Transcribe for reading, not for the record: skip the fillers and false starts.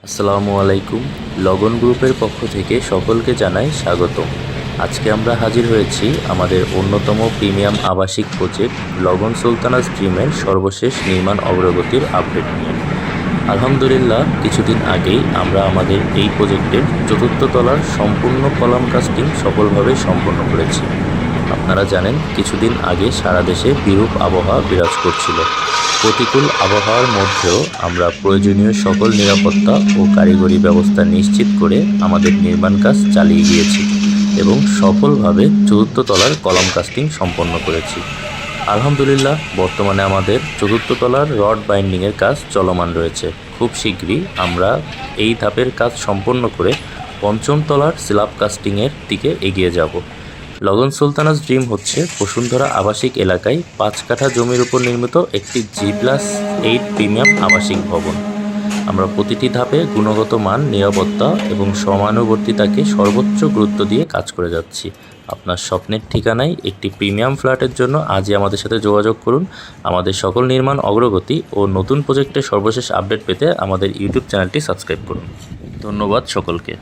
আসসালামু আলাইকুম। লগন গ্রুপের পক্ষ থেকে সকলকে জানাই স্বাগতম। আজকে আমরা হাজির হয়েছি আমাদের অন্যতম প্রিমিয়াম আবাসিক প্রজেক্ট লগন সুলতানাস ড্রিমের সর্বশেষ নির্মাণ অগ্রগতির আপডেট নিয়ে। আলহামদুলিল্লাহ, কিছুদিন আগেই আমরা আমাদের এই প্রজেক্টের চতুর্থ তলার সম্পূর্ণ কলাম কাস্টিং সফলভাবে সম্পন্ন করেছি। আপনারা জানেন, কিছুদিন আগে সারা দেশে বিরূপ আবহাওয়া বিরাজ করছিল। প্রতিকূল আবহাওয়ার মধ্যেও আমরা প্রয়োজনীয় সকল নিরাপত্তা ও কারিগরি ব্যবস্থা নিশ্চিত করে আমাদের নির্মাণ কাজ চালিয়ে গিয়েছি এবং সফলভাবে চতুর্থ তলার কলাম কাস্টিং সম্পন্ন করেছি। আলহামদুলিল্লাহ, বর্তমানে আমাদের চতুর্থ তলার রড বাইন্ডিংয়ের কাজ চলমান রয়েছে। খুব শীঘ্রই আমরা এই ধাপের কাজ সম্পন্ন করে পঞ্চম তলার স্ল্যাব কাস্টিংয়ের দিকে এগিয়ে যাব। লগন সুলতানাস ড্রিম হচ্ছে বসুন্ধরা আবাসিক এলাকায় 5 কাঠা জমির উপর নির্মিত একটি G+8 প্রিমিয়াম আবাসিক ভবন। আমরা প্রতিটি ধাপে গুণগত মান, নিরাপত্তা এবং সমানুবর্তিতাকে সর্বোচ্চ গুরুত্ব দিয়ে কাজ করে যাচ্ছি। আপনার স্বপ্নের ঠিকানায় একটি প্রিমিয়াম ফ্ল্যাটের জন্য আজই আমাদের সাথে যোগাযোগ করুন। আমাদের সকল নির্মাণ অগ্রগতি ও নতুন প্রজেক্টের সর্বশেষ আপডেট পেতে আমাদের ইউটিউব চ্যানেলটি সাবস্ক্রাইব করুন। ধন্যবাদ সকলকে।